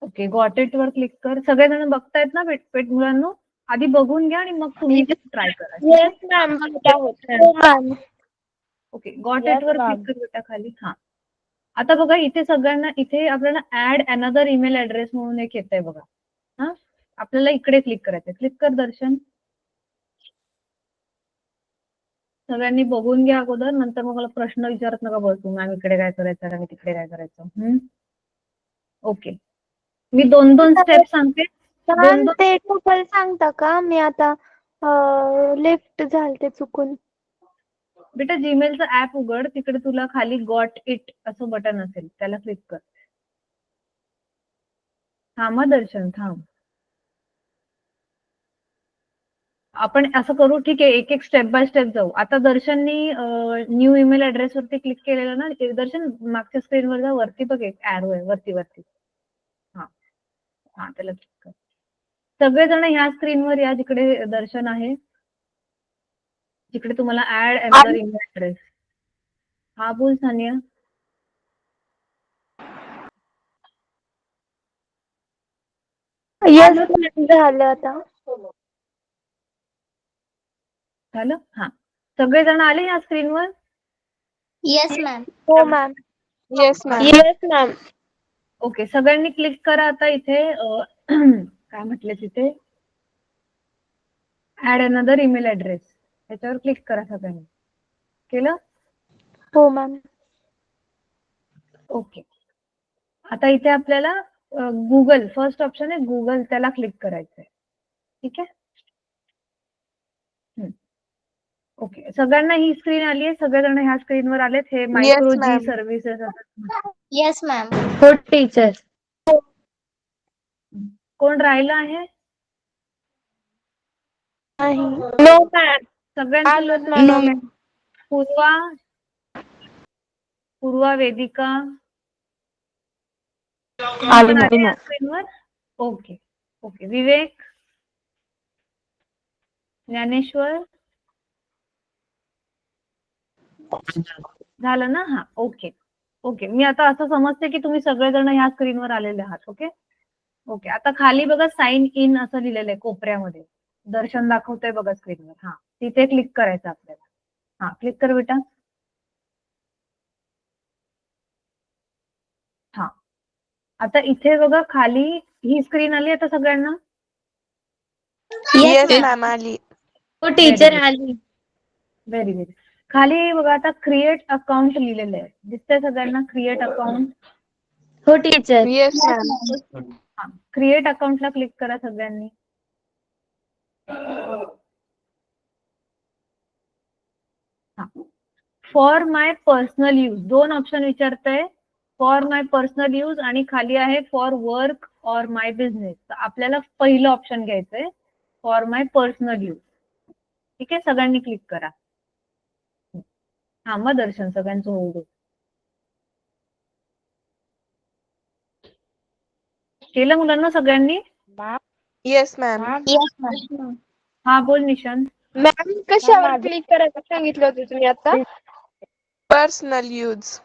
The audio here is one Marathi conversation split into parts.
ओके, गॉट इट वर क्लिक कर. सगळेजण बघतायत ना पेट मुलांनो? आधी बघून घ्या आणि मग तुम्ही ट्राय करा. Yes ma'am. हो मॅम. ओके, गॉट इट वर क्लिक कर बेटा खाली. हा, आता बघा इथे सगळ्यांना इथे आपल्याला ऍड अनदर ईमेल ऍड्रेस म्हणून एक येतंय बघा. हा, आपल्याला इकडे क्लिक करायचंय. क्लिक कर दर्शन. सगळ्यांनी बघून घ्या अगोदर, नंतर मग मला प्रश्न विचारत नका बसू, मॅम इकडे काय करायचं आणि तिकडे काय करायचं. ओके, मी 2-2 स्टेप सांगते. मॅम ते टोटल सांगता का? मी आता लेफ्ट झालते चुकून. बेटा जीमेलचं ऍप उघड, तिकडे तुला खाली गॉट इट असं बटन असेल, त्याला क्लिक कर. थांबा दर्शन, थांब. आपण असं करू, ठीक आहे, एक एक स्टेप बाय स्टेप जाऊ. आता दर्शननी न्यू ईमेल ऍड्रेस वरती क्लिक केलेलं ना. दर्शन मागच्या स्क्रीनवर जा, वरती बघ एक ऍरो आहे वरती. हा हा, त्याला क्लिक कर. सगळेजण ह्या स्क्रीनवर या जिकडे दर्शन आहे, जिकडे तुम्हाला ऍड अनदर ईमेल ऍड्रेस. हा बोल सानिया. येस झालं आता. झालं. हा, सगळेजण आले ह्या स्क्रीनवर? Yes ma'am. हो ma'am. Yes ma'am. Yes ma'am. Okay, सगळ्यांनी क्लिक करा आता इथे. काय म्हटले तिथे? ऍड अनदर ईमेल ऍड्रेस, त्याच्यावर क्लिक करा सगळ्यांनी. केलं? हो मॅम. ओके, आता इथे आपल्याला गुगल, फर्स्ट ऑप्शन आहे गुगल, त्याला क्लिक करायचंय. ठीक आहे. ओके, सगळ्यांना ही स्क्रीन आली आहे? सगळेजण ह्या स्क्रीनवर आलेत? हे मायक्रो जी सर्व्हिसेस. Yes ma'am. हो टीचर. कोण राहिलं आहे? No ma'am. सगळ्यांचं पूर्वा, वेदिका स्क्रीनवर? ओके ओके, विवेक, ज्ञानेश्वर झालं ना? हा, ओके ओके. मी आता असं समजते की तुम्ही सगळेजण ह्या स्क्रीनवर आलेले आहात. ओके ओके, आता खाली बघा साइन इन असं लिहिलेलं आहे कोपऱ्यामध्ये. दर्शन दाखवतंय बघा स्क्रीनवर. हा, तिथे क्लिक करायचं आपल्याला. हा, क्लिक कर बेटा. हा, आता इथे बघा खाली ही स्क्रीन आली आता सगळ्यांना? येस मॅम आली. हो टीचर आली. Very very. खाली बघा आता क्रिएट अकाउंट लिहिलेलं आहे, दिसतंय सगळ्यांना? Create account. हो टीचर. Yes ma'am. हा, क्रिएट अकाउंटला क्लिक करा सगळ्यांनी. For my personal use 2 option विचारतंय. फॉर माय पर्सनल यूज आणि खाली आहे for work or my business. तर आपल्याला पहिलं ऑप्शन घ्यायचंय, फॉर माय पर्सनल यूज. ठीक आहे, सगळ्यांनी क्लिक करा. हा, मग दर्शन सगळ्यांचं होऊ दे. केलं मुलांना सगळ्यांनी? Yes ma'am. Yes ma'am. हा बोल निशांत. मॅम कशावर क्लिक करायचं सांगितलं होतं तुम्ही आता? Personal use.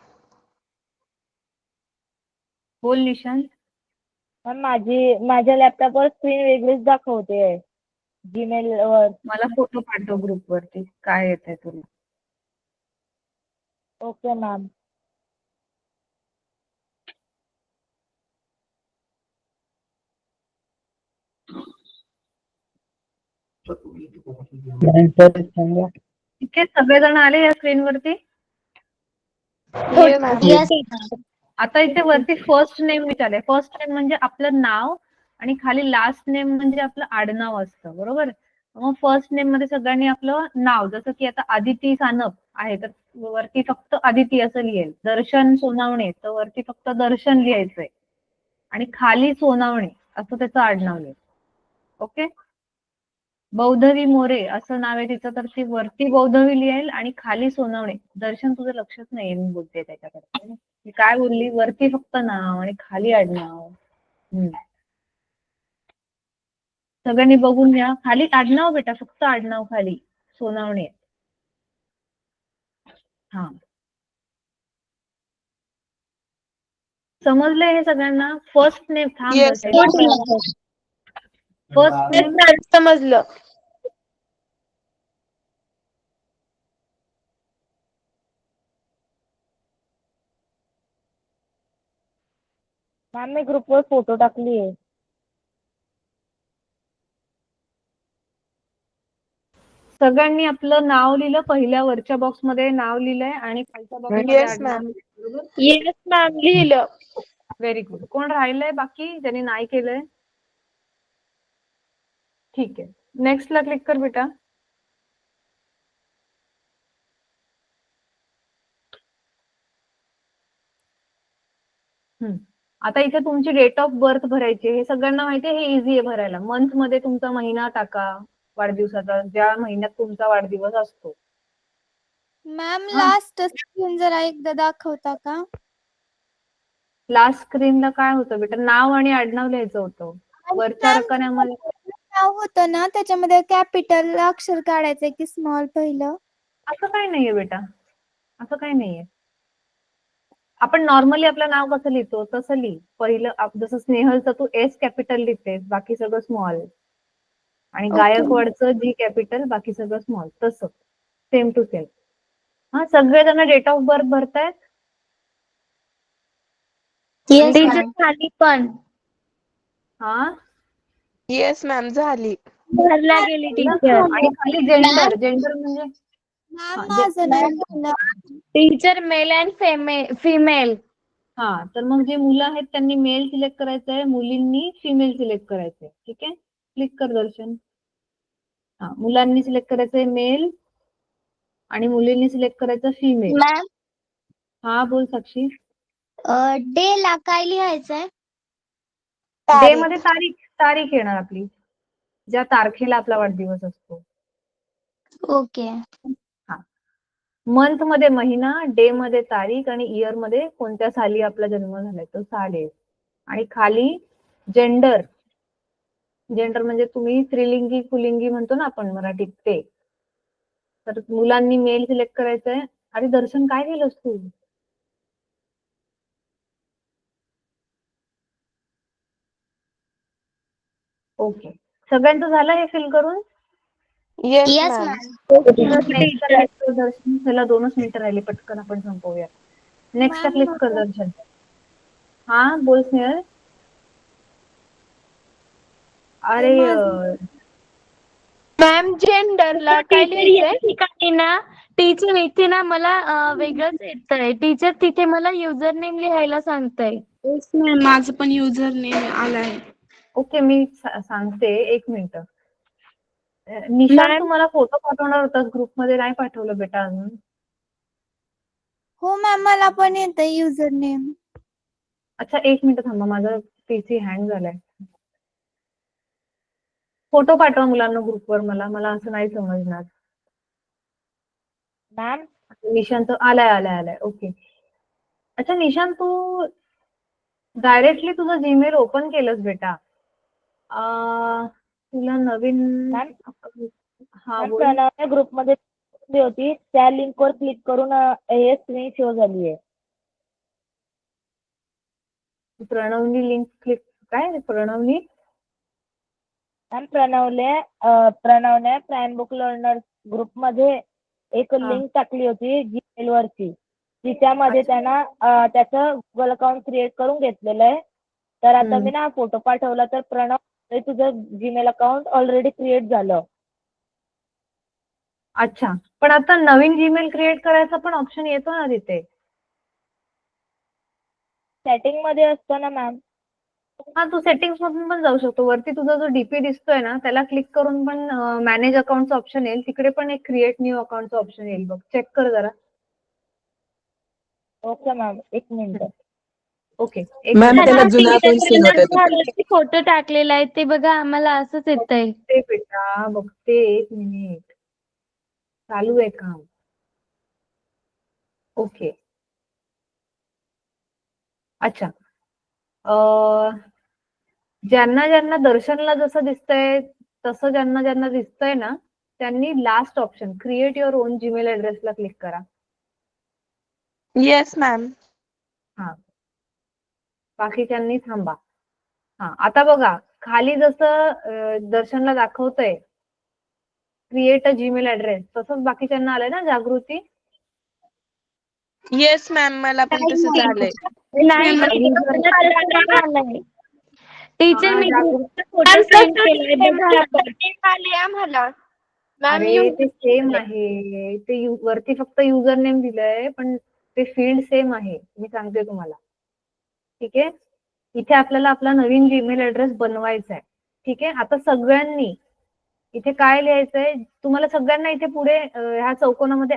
बोल निशांत. माझ्या लॅपटॉपवर स्क्रीन वेगळीच दाखवते जीमेल वर. मला फोटो पाठव ग्रुप वरती, काय येतंय तुला. Okay ma'am. ठीक आहे, सगळेजण आले या स्क्रीन वरती? Yes ma'am. येस. आता इथे वरती फर्स्ट नेम विचारलंय. फर्स्ट नेम म्हणजे आपलं नाव आणि खाली लास्ट नेम म्हणजे आपलं आडनाव असतं, बरोबर? मग फर्स्ट नेम मध्ये सगळ्यांनी आपलं नाव, जसं की आता आदिती सानप आहे तर वरती फक्त आदिती असं लिहेल. दर्शन सोनावणे तर वरती फक्त दर्शन लिहायचंय आणि खाली सोनावणे असं त्याचं आडनाव लिहायचं. ओके. बौद्धवी मोरे असं नाव आहे तिचं, तर ती वरती बौद्धवी लिहेल आणि खाली सोनावणे. दर्शन तुझं लक्षच नाहीये मी बोलते त्याच्याकडे. मी काय बोलली? वरती फक्त नाव आणि खाली आडनाव. सगळ्यांनी बघून घ्या. खाली आडनाव बेटा, फक्त आडनाव खाली सोनावणे. हा, समजलंय हे सगळ्यांना? फर्स्ट नेम थांब Yes, first Yes, name ma'am. समजलं. मॅम मी ग्रुपवर फोटो टाकली आहे. सगळ्यांनी आपलं नाव लिहिलं, पहिल्या वरच्या बॉक्समध्ये नाव लिहिलंय आणि खालच्या बॉक्समध्ये Yes, आडनाव ma'am. लिहिलंय, बरोबर? Yes, ma'am. लिहिलं. Very good. कोण राहिलंय बाकी ज्यांनी नाही केलंय? ठीक आहे. नेक्स्ट ला क्लिक कर बेटा. आता इथे तुमची डेट ऑफ बर्थ भरायची. हे सगळ्यांना माहितीये, हे इझी आहे भरायला. मंथ मध्ये तुमचा महिना टाका वाढदिवसाचा, ज्या महिन्यात तुमचा वाढदिवस असतो. मॅम हा. लास्ट स्क्रीन जरा एकदा दाखवता का? लास्ट स्क्रीनला काय होतं बेटा? नाव आणि आडनाव लिहायचं होतं. वरच्या मॅम, रकान्यामध्ये नाव होतं ना त्याच्यामध्ये कॅपिटल अक्षर काढायचंय की स्मॉल पहिलं? असं काही नाहीये बेटा, असं काही नाहीये. आपण नॉर्मली आपलं नाव कसं लिहितो तसं लिही. पहिलं जसं स्नेहलचं तू एस कॅपिटल लिहितेस, बाकी सगळं स्मॉल. आणि Okay. गायकवाडचं जी कॅपिटल, बाकी सगळं स्मॉल. तसं सेम टू सेम. हा, सगळेजण डेट ऑफ बर्थ भरतायत. Yes, teacher ma'am. खाली पण हा, Yes, ma'am. झाली. भरला गेली टीचर. आणि खाली जेंडर. जेंडर म्हणजे मॅम हा, माझं नाही झालं. Teacher mail and female. हा, तर मग जे मुलं आहेत त्यांनी मेल सिलेक्ट करायचंय, मुलींनी फिमेल सिलेक्ट करायचंय. ठीक आहे, क्लिक कर दर्शन. हा, मुलांनी सिलेक्ट करायचंय मेल आणि मुलींनी सिलेक्ट करायचं फिमेल. मॅम हा, बोल साक्षी. डे ला काय लिहायचंय? डे मध्ये तारीख तारीख येणार आपली, ज्या तारखेला आपला वाढदिवस असतो. ओके. मंथ मध्ये महिना, डे मध्ये तारीख आणि इयर मध्ये कोणत्या साली आपला जन्म झालाय तो साल आहे. आणि खाली जेंडर. जेंडर म्हणजे तुम्ही स्त्रीलिंगी पुल्लिंगी म्हणतो ना आपण मराठीत ते. तर मुलांनी मेल सिलेक्ट करायचंय. आणि दर्शन काय केलंस तू? ओके, सगळ्यांचं झालं हे फिल करून? Yes, Yes, ma'am. ma'am. Next click कर दर्शन. त्याला 2च मिनिटं राहिली, पटकन आपण संपवूया. नेक्स्ट मॅम, क्लिक कर दर्शन. हा, बोल स्नेहल. अरे मॅम जेंडरला काय लिहायचंय? ठिकाणी ना टीचर इथे ना मला वेगळंच येतंय. टीचर तिथे मला युजर नेम लिहायला सांगतंय. येस मॅम, माझं पण युजर नेम आलाय. ओके, मी सांगते, 1 मिनिट. निशांत, मॅम. तुम्हाला फोटो पाठवणार होतास ग्रुपमध्ये, नाही पाठवलं बेटा अजून. हो मॅम, मला पण येतंय युजर नेम. अच्छा, 1 मिनिट थांबा, माझा पीसी हँग झालाय. फोटो पाठवा मुलांना ग्रुपवर. मला असं नाही समजणार. मॅम निशांत आलाय. ओके. अच्छा निशांत, तू डायरेक्टली तुझं जीमेल ओपन केलंस बेटा. तुला नवीन मॅम हा, बोल. प्रणवने ग्रुपमध्ये होती, त्या लिंकवर क्लिक करून हे स्क्रीन शो झाली आहे. प्रणवनी लिंक क्लिक, काय प्रणवनी? मॅम प्रणवने प्राईम बुक लर्नर ग्रुपमध्ये एक लिंक टाकली होती जीमेल वरची. तिच्यामध्ये त्यांना त्याचं गुगल अकाउंट क्रिएट करून घेतलेलं आहे. तर आता मी ना फोटो पाठवला, तर प्रणव तुझं जीमेल अकाउंट ऑलरेडी क्रिएट झालं. अच्छा, पण आता नवीन जीमेल क्रिएट करायचा पण ऑप्शन येतो ना तिथे? सेटिंग मध्ये असतो ना मॅम. हा, तू सेटिंग्स मधून पण जाऊ शकतो. वरती तुझा जो डीपी दिसतोय ना, त्याला क्लिक करून पण मॅनेज अकाउंटचं ऑप्शन येईल. तिकडे पण एक क्रिएट न्यू अकाउंटचं ऑप्शन येईल बघ, चेक कर जरा. Okay ma'am, 1 minute. Okay, ma'am त्याला जुना अकाउंट सेम होता. फोटो टाकलेला आहे ते बघा, आम्हाला असंच येतंय. ते बेटा बघते, 1 मिनिट, चालू आहे काम. ओके, अच्छा. ज्यांना ज्यांना दर्शनला जसं दिसतंय तसं ज्यांना ज्यांना दिसतंय ना, त्यांनी last option create your own Gmail ऍड्रेसला क्लिक करा. Yes, ma'am. हा, बाकीच्यांनी थांबा. हा आता बघा खाली जसं दर्शनला दाखवतंय क्रिएट अ जीमेल ऍड्रेस, तसंच बाकीच्यांना आलंय ना जागृती? येस मॅम, मला पण तसं झालंय. नाही टीचर, मी फोटो सेंड केलाय बघा. आम्हाला अरे ते सेम आहे, ते वरती फक्त युजर नेम दिलंय पण ते फील्ड सेम आहे, मी सांगते तुम्हाला. ठीक आहे, इथे आपल्याला आपला नवीन जीमेल ऍड्रेस बनवायचा आहे. ठीक आहे, आता सगळ्यांनी इथे काय लिहायचंय तुम्हाला सगळ्यांना? इथे पुढे ह्या चौकोनामध्ये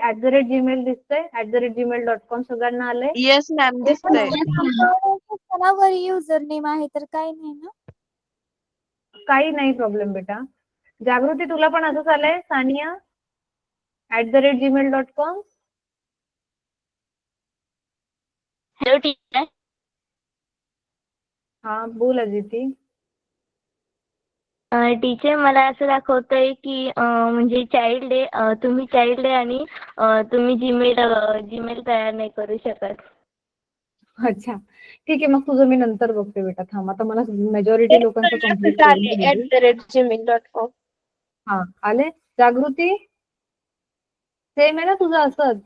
@gmail दिसतंय, @gmail.com सगळ्यांना आलंय? येस मॅम, दिसतंय. वर युजर नेम आहे तर काही नाही ना? काही नाही प्रॉब्लेम बेटा. जागृती तुला पण असंच आलंय सानिया @gmail.com? Hello teacher. हा बोल अदिती. टीचर, मला असं दाखवतंय की म्हणजे चाइल्ड आहे, तुम्ही चाइल्ड आहे आणि तुम्ही जीमेल तयार नाही करू शकत. अच्छा ठीक आहे, मग तुझं मी नंतर बघते बेटा. थांब, आता मला मेजॉरिटी लोकांचं कम्प्लीट करून घेऊ दे. gmail.com. हा आले जागृती? सेम आहे ना तुझं असंच?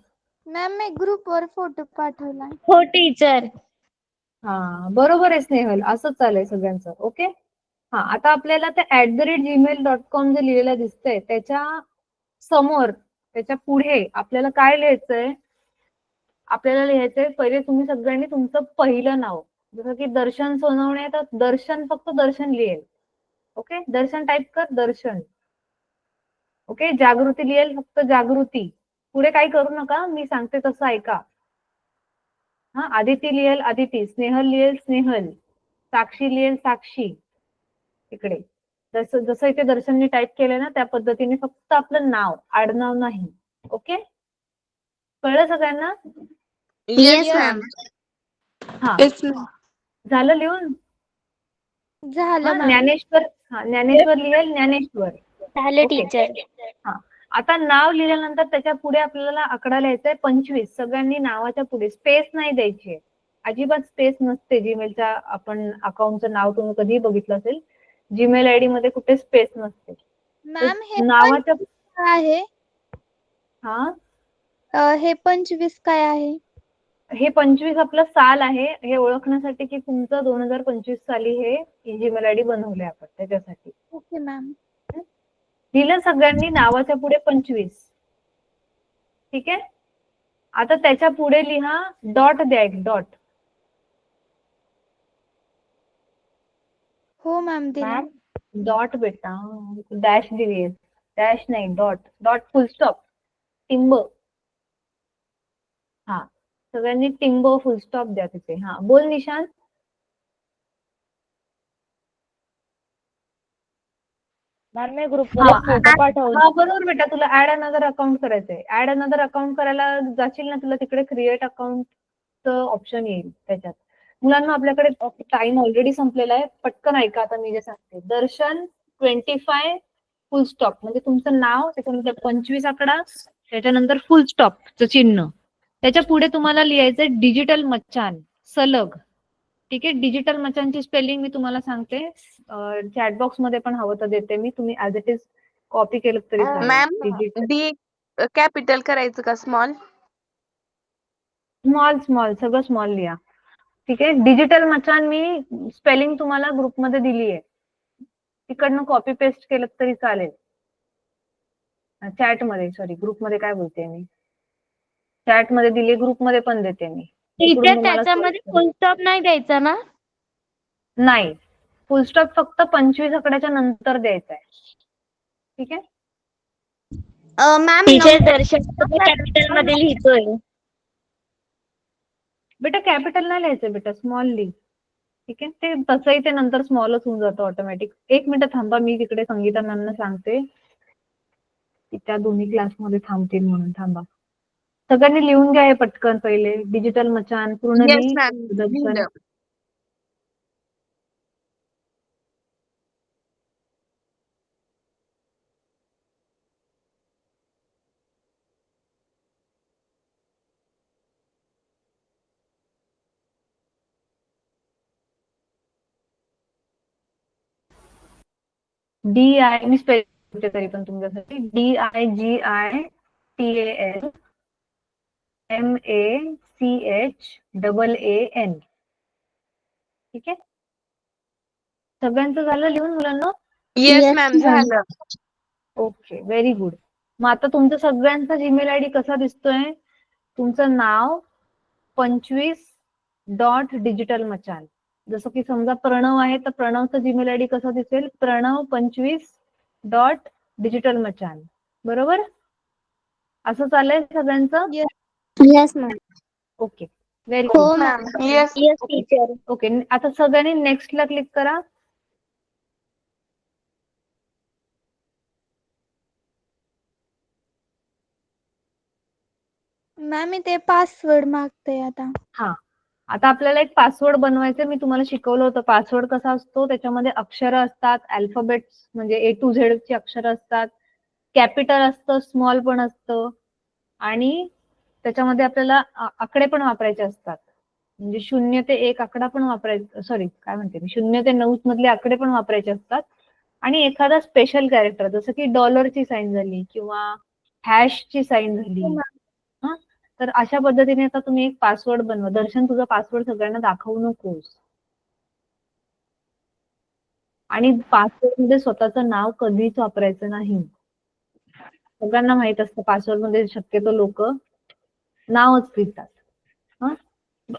मॅम मी ग्रुपवर फोटो पाठवलाय. हो टीचर. हा बरोबर आहे स्नेहल, असंच चाललंय सगळ्यांचं. ओके, हा आता आपल्याला ते @gmail.com जे लिहिलेलं दिसतंय त्याच्या समोर, त्याच्या पुढे आपल्याला काय लिहायचंय? आपल्याला लिहायचंय पहिले तुम्ही सगळ्यांनी तुमचं पहिलं नाव, जसं की दर्शन सोनवणे, तर दर्शन फक्त दर्शन लिहेल. ओके, दर्शन टाईप कर, दर्शन. ओके, जागृती लिहेल फक्त जागृती. पुढे काही करू नका, मी सांगते तसं ऐका. हा, आदिती लिहेल आदिती, स्नेहल लिहेल स्नेहल, साक्षी लिहेल साक्षी. इकडे जसं जसं इथे दर्शनने टाईप केलंय ना त्या पद्धतीने फक्त आपलं नाव, आडनाव नाही. ओके, कळलं सगळ्यांना? Yes ma'am. हा येस मॅम. झालं लिहून? झालं हा मॅम. ज्ञानेश्वर, हा ज्ञानेश्वर लिहेल ज्ञानेश्वर. झालं ओके. टीचर. हा आता नाव लिहिल्यानंतर त्याच्या पुढे आपल्याला आकडा लिहायचा आहे 25. सगळ्यांनी नावाच्या पुढे स्पेस नाही द्यायची, अजिबात स्पेस नसते. जीमेलच्या आपण अकाउंटचं नाव तुम्ही कधीही बघितलं असेल, जीमेल आयडी मध्ये कुठे स्पेस नसते. मॅम हे नावाच्या 25 काय आहे? हे 25 काय आहे? हे 25 आपलं साल आहे, हे ओळखण्यासाठी की तुमचं 2025 साली हे जीमेल आयडी बनवले आपण, त्याच्यासाठी. Okay ma'am. दिलं सगळ्यांनी नावाच्या पुढे 25. ठीक आहे, आता त्याच्या पुढे लिहा डॉट द्या, एक डॉट. हो मॅम दिला. मॅम डॉट बेटा, डॅश दिली, डॅश नाही, डॉट. डॉट फुल स्टॉप, टिंब. हा सगळ्यांनी टिंब फुल स्टॉप द्या तिथे. हा बोल निशांत. मॅम मी ग्रुपवर फोटो पाठवला. हा बरोबर बेटा, तुला ऍड अनदर अकाउंट करायचंय. ऍड अनदर अकाउंट करायला जाशील ना, तुला तिकडे क्रिएट अकाउंटचं ऑप्शन येईल. त्याच्यात मुलांना आपल्याकडे टाइम ऑलरेडी संपलेला आहे, पटकन ऐका आता मी जे सांगते. दर्शन 25 फुल स्टॉप, म्हणजे तुमचं नाव, त्याच्यानंतर 25 आकडा, त्याच्यानंतर फुल स्टॉपचं चिन्ह, त्याच्या पुढे तुम्हाला लिहायचंय डिजिटल मचान सलग. ठीक आहे, डिजिटल मचानची स्पेलिंग मी तुम्हाला सांगते, चॅट बॉक्स मध्ये पण हवं तर देते मी, तुम्ही ऍज इट इज कॉपी केलं तरी चालेल. मॅम, डिजिटल डी कॅपिटल करायचं का स्मॉल? स्मॉल स्मॉल, सगळं स्मॉल लिहा. ठीक आहे, डिजिटल मचान मी स्पेलिंग तुम्हाला ग्रुपमध्ये दिली आहे, तिकडनं कॉपी पेस्ट केलं तरी चालेल. चॅट मध्ये, सॉरी ग्रुपमध्ये काय बोलते मी, चॅट मध्ये दिली, ग्रुपमध्ये पण देते मी. इकडून टीचर, तुम्हाला त्याच्यामध्ये फुल स्टॉप नाही द्यायचा ना? नाही, फुल स्टॉप फक्त 25 आकड्याच्या नंतर द्यायचा आहे. ठीक आहे, मॅम टीचर, दर्शन कॅपिटल मध्ये लिहितोय. बेटा कॅपिटल नाही लिहायचं बेटा, स्मॉल लिह. ठीक आहे, ते तसंही ते नंतर स्मॉलच होऊन जातं ऑटोमॅटिक. 1 मिनिट थांबा, मी तिकडे संगीता मॅमना सांगते की त्या दोन्ही क्लासमध्ये थांबतील म्हणून. थांबा, सगळ्यांनी लिहून घ्या हे पटकन. पहिले डिजिटल मचान पूर्ण येस मॅम, दर्शन. DI मी स्पेल करते तरी पण तुमच्यासाठी DIGITALMACHAAN. ठीक आहे, सगळ्यांचं झालं लिहून मुलांना? Yes Yes, ma'am ma'am. झालं. Okay, very good. मग आता तुमचा सगळ्यांचा जीमेल आयडी कसा दिसतोय? तुमचं नाव 25.digital मचान. जसं की समजा प्रणव आहे तर प्रणवचा जीमेल आयडी कसा दिसेल? प्रणव25.digital मचान. बरोबर? असं चालेल सगळ्यांचं? Yes, ma'am. ओके, व्हेरी हो, good. ma'am. Yes Yes, teacher. Okay, आता सगळ्यांनी नेक्स्ट ला क्लिक करा. मॅम इथे पासवर्ड मागते आता. हा, आता आपल्याला एक पासवर्ड बनवायचं. मी तुम्हाला शिकवलं होतं पासवर्ड कसा असतो. त्याच्यामध्ये अक्षरं असतात, अल्फाबेट्स म्हणजे A to Z ची अक्षरं असतात, कॅपिटल असतं, स्मॉल पण असतं आणि त्याच्यामध्ये आपल्याला आकडे पण वापरायचे असतात. म्हणजे 0 ते 1 आकडा पण वापरायचा, सॉरी काय म्हणते मी, 0 ते 9 मधले आकडे पण वापरायचे असतात आणि एखादा स्पेशल कॅरेक्टर जसं की डॉलरची साईन झाली किंवा हॅशची साईन झाली. हा, तर अशा पद्धतीने आता तुम्ही एक पासवर्ड बनवा. दर्शन, तुझा पासवर्ड सगळ्यांना दाखवू नकोस. आणि पासवर्ड मध्ये स्वतःचं नाव कधीच वापरायचं नाही. सगळ्यांना माहित असतं पासवर्ड मध्ये शक्यतो लोक नावच लिहितात. हा,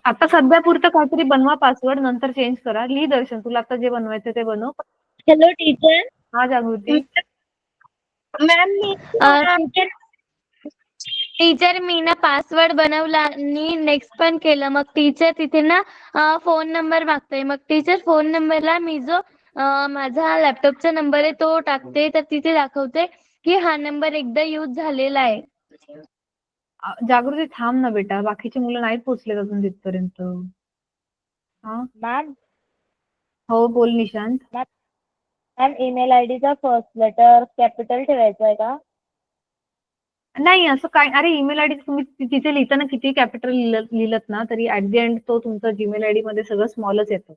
आता सध्या पुरतं काहीतरी बनवा पासवर्ड, नंतर चेंज करा. लिही दर्शन, तुला आता जे बनवायचं ते बनव. Hello, teacher. हा जागृती. Ma'am, टीचर मी ना पासवर्ड बनवला आणि नेक्स्ट पण केलं. मग टीचर तिथे ना फोन नंबर मागतोय. मग टीचर फोन नंबरला मी जो माझा लॅपटॉपचा नंबर आहे तो टाकते, तर तिथे दाखवते की हा नंबर एकदा यूज झालेला आहे. जागृती थांब ना बेटा, बाकीची मुलं नाहीत पोहोचलेत अजून तिथपर्यंत. हा, मॅम, हो बोल निशांत. मॅम ईमेल आयडीचा फर्स्ट लेटर कॅपिटल ठेवायचं आहे का? नाही असं काय, अरे ईमेल आयडी तुम्ही तिथे लिहिताना किती कॅपिटल लिहिलत ना तरी ऍट द एंड तो तुमचा जीमेल आयडी मध्ये सगळं स्मॉलच येतं.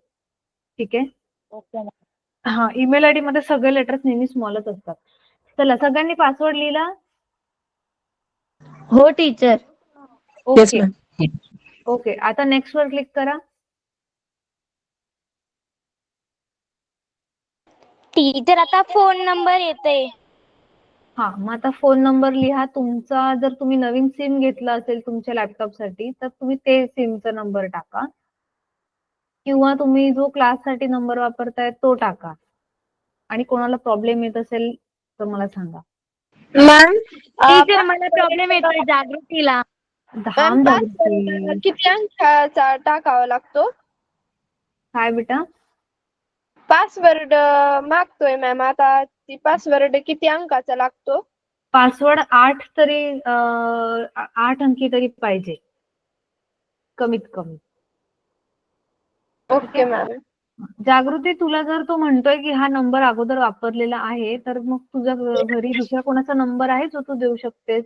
ठीक आहे, ओके मॅम. हा, ईमेल आयडी मध्ये सगळे लेटर्स नेहमी स्मॉलच असतात. चला, सगळ्यांनी पासवर्ड लिहिला? हो teacher. Yes okay ma'am. Okay, आता नेक्स्ट वर क्लिक करा. टीचर आता फोन नंबर येते. हा, मग आता फोन नंबर लिहा तुमचा. जर तुम्ही नवीन सिम घेतला असेल तुमच्या लॅपटॉपसाठी तर तुम्ही ते सिमचा नंबर टाका किंवा तुम्ही जो क्लाससाठी नंबर वापरताय तो टाका. आणि कोणाला प्रॉब्लेम येत असेल तर मला सांगा. मॅम, टीचर मला प्रॉब्लेम येतोय जागृतीला. धाम जागृती. किती अंकाचा टाकावा लागतो? काय बेटा? पासवर्ड मागतोय मॅम. आता ती पासवर्ड किती अंकाचा लागतो? पासवर्ड 8 तरी 8 अंकी तरी पाहिजे कमीत कमी. Okay ma'am. जागृती, तुला जर तो म्हणतोय की हा नंबर अगोदर वापरलेला आहे तर मग तुझ्या घरी दुसरा कोणाचा नंबर आहे जो तू देऊ शकतेस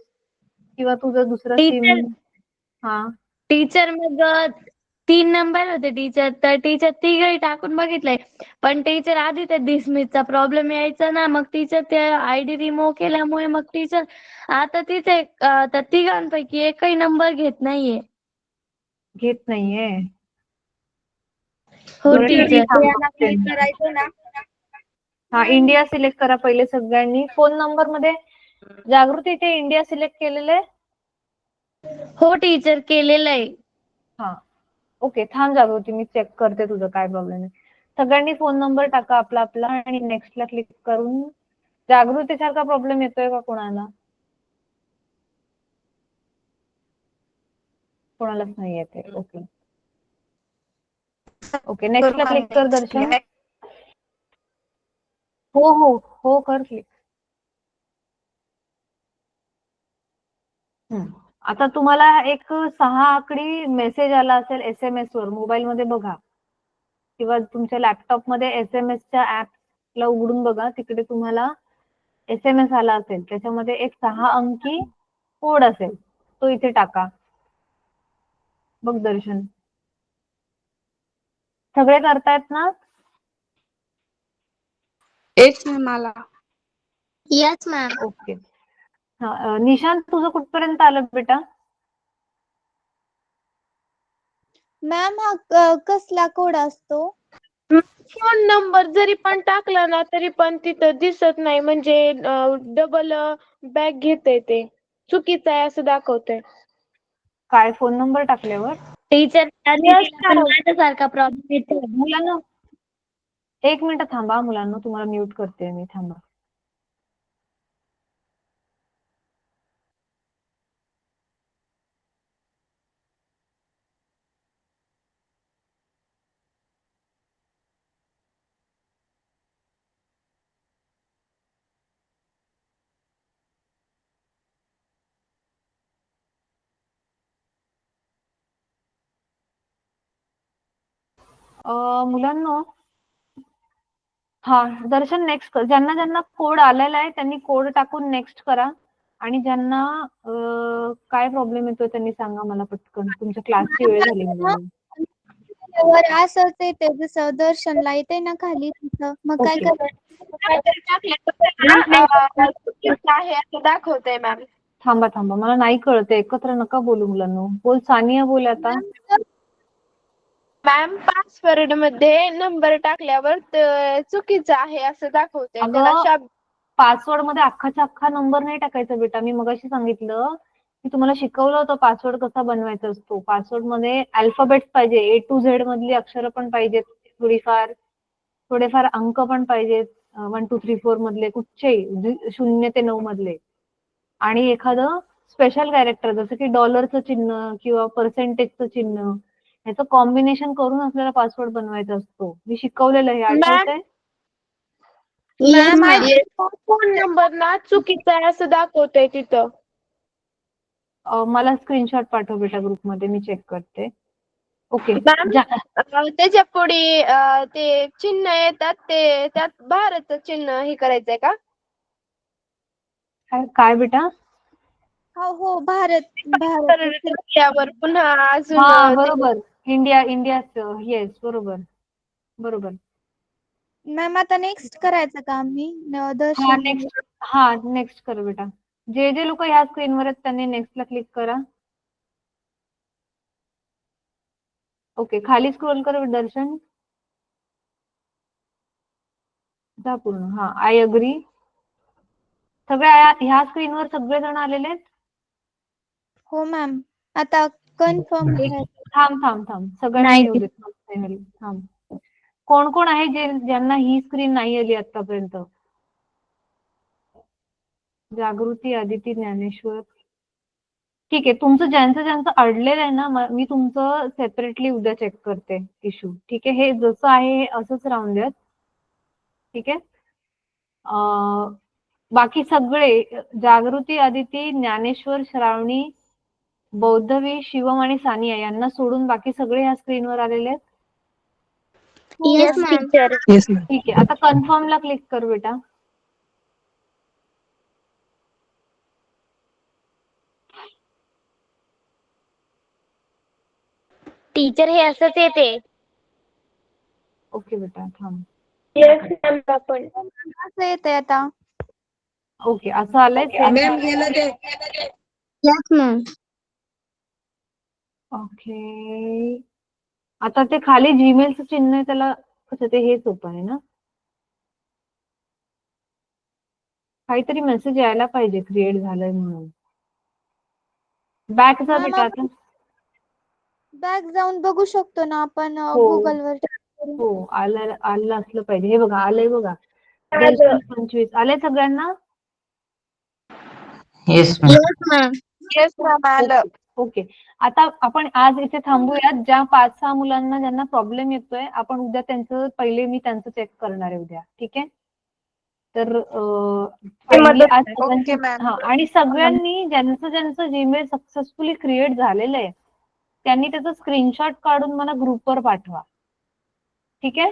किंवा तुझा दुसरा सिम. टीचर हा, टीचर मग 3 नंबर होते टीचर, तर टीचर तिघही टाकून बघितलंय. पण टीचर आधी ते डिसमिसचा प्रॉब्लेम यायचा ना, मग टीचर ते आयडी रिमूव्ह केल्यामुळे मग टीचर आता तिथे त्या तिघांपैकी एकही नंबर घेत नाहीये. घेत नाहीये. हो बरं, ठीक आहे, टीचर. थांबा. करायचं ना. हा, इंडिया सिलेक्ट करा पहिले सगळ्यांनी. फोन नंबर मध्ये जागृती इथे इंडिया सिलेक्ट केलेलं आहे? हो टीचर, केलेलं आहे. हा, ओके, थांब जागृती, मी चेक करते तुझं काय प्रॉब्लेम आहे. सगळ्यांनी फोन नंबर टाका आपला आपला आणि नेक्स्टला क्लिक करून. जागृती सारखा प्रॉब्लेम येतोय का कोणाला? कोणालाच नाही येते. ओके ओके, नेक्स्टला क्लिक कर दर्शन. हो हो हो, कर क्लिक. आता तुम्हाला एक 6 आकडी मेसेज आला असेल SMS वर, मोबाईल मध्ये बघा किंवा तुमच्या लॅपटॉप मध्ये SMS च्या ऍपला उघडून बघा. तिकडे तुम्हाला SMS आला असेल, त्याच्यामध्ये एक 6 अंकी कोड असेल, तो इथे टाका. बघ दर्शन, सगळे करतायत ना? येस मॅम आला. Yes ma'am. ओके. निशांत तुझं कुठपर्यंत आलं बेटा? मॅम हा कसला कोड असतो? फोन नंबर जरी पण टाकला ना तरी पण तिथं दिसत नाही, म्हणजे डबल बॅग घेते ते चुकीचं आहे असं दाखवतंय. काय फोन नंबर टाकल्यावर? टीचर Yes, पण ma'am. माझ्यासारखा प्रॉब्लेम येतो. मुलांना 1 मिनिट थांबा, मुलांना तुम्हाला म्यूट करते मी, थांबा. मुलांना हा दर्शन नेक्स्ट ज्यांना ज्यांना कोड आलेला आहे त्यांनी कोड टाकून नेक्स्ट करा, आणि ज्यांना काय प्रॉब्लेम येतोय त्यांनी सांगा मला पटकन. तुमच्या क्लासची वेळ झाली मुलांना. वर असंच येते जसं दर्शनला येते ना खाली तिथं, मग काय ओके. चुकीचं आहे असं दाखवतंय मॅम. थांबा थांबा, मला नाही कळते, एकत्र नका बोलू मुलांना. बोल सानिया, बोल आता. मॅम पासवर्ड मध्ये नंबर टाकल्यावर चुकीचं आहे असं दाखवतंय. त्याला अगं पासवर्ड मध्ये अख्खाच्या अख्खा नंबर नाही टाकायचा बेटा. मी मगाशी सांगितलं की तुम्हाला शिकवलं होतं पासवर्ड कसा बनवायचा असतो. पासवर्ड मध्ये अल्फाबेट्स पाहिजे, A to Z मधली अक्षरं पण पाहिजेत, थोडेफार अंक पण पाहिजेत, 1 2 3 4 मधले कुठचेही 0 ते 9 मधले, आणि एखादं स्पेशल कॅरेक्टर जसं की डॉलरचं चिन्ह किंवा पर्सेंटेजचं चिन्ह, ह्याचं कॉम्बिनेशन करून आपल्याला पासवर्ड बनवायचा असतो. मी शिकवलेलं हे आठवतंय? फोन नंबर ना चुकीचा आहे असं दाखवतंय तिथं. मला स्क्रीनशॉट पाठव बेटा ग्रुपमध्ये, मी चेक करते. ओके. मॅम त्याच्या पुढे ते चिन्ह येतात, ते त्यात भारतचं चिन्ह हे करायचंय का? काय बेटा? हो भारत तर त्यावर पुन्हा अजून हा बरोबर, इंडियाचं, येस बरोबर बरोबर. मॅम आता नेक्स्ट करायचं का आम्ही हा दर्शन? नेक्स्ट कर बेटा. जे जे लोक ह्या स्क्रीनवर आहेत त्यांनी नेक्स्टला क्लिक करा. ओके, खाली स्क्रोल कर दर्शन. जा पूर्ण. हा, आय अग्री. सगळ्या ह्या स्क्रीनवर सगळेजण आलेले आहेत? हो मॅम. आता कन्फर्म थांब सगळ्यांना येऊ देत. थांब. कोण कोण आहे ज्यांना ही स्क्रीन नाही आली आतापर्यंत? जागृती, आदिती, ज्ञानेश्वर. ठीक आहे, तुमचं ज्यांचं अडलेलं आहे ना, मी तुमचं सेपरेटली उद्या चेक करते इश्यू. ठीक आहे, हे जसं आहे हे असंच राहून द्यात. ठीक आहे. बाकी सगळे जागृती, आदिती, ज्ञानेश्वर, श्रावणी, बौद्धवी, शिवम आणि सानिया यांना सोडून बाकी सगळे ह्या स्क्रीनवर आलेले आहेत? Yes ma'am. ठीक आहे, आता कन्फर्मला क्लिक कर बेटा. टीचर हे असंच येते. ओके बेटा, थांब. Yes ma'am. आपण असं येते आता. ओके, असं आलंय. Yes ma'am. ओके, आता ते खाली जीमेलचं चिन्ह आहे, त्याला कसं ते हेच ओपन आहे ना? काहीतरी मेसेज यायला पाहिजे क्रिएट झालंय म्हणून. बॅक जा बेटा आता. बॅक जाऊन बघू शकतो ना आपण हो. गुगलवर. हो, आलं असलं पाहिजे. हे बघा, आलंय बघा. दर्शन 25 आलंय सगळ्यांना? Yes ma'am. येस मॅम आलं. ओके, आता आपण आज इथे थांबूयात. ज्या 5-6 मुलांना ज्यांना प्रॉब्लेम येतोय, आपण उद्या मी त्यांचं चेक करणार आहे उद्या. ठीक आहे? तर आणि सगळ्यांनी ज्यांचं जीमेल सक्सेसफुली क्रिएट झालेलं आहे त्यांनी त्याचा स्क्रीनशॉट काढून मला ग्रुपवर पाठवा. ठीक आहे?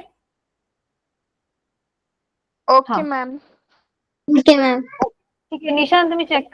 Okay ma'am. Okay ma'am. ठीक आहे, निशांत मी चेक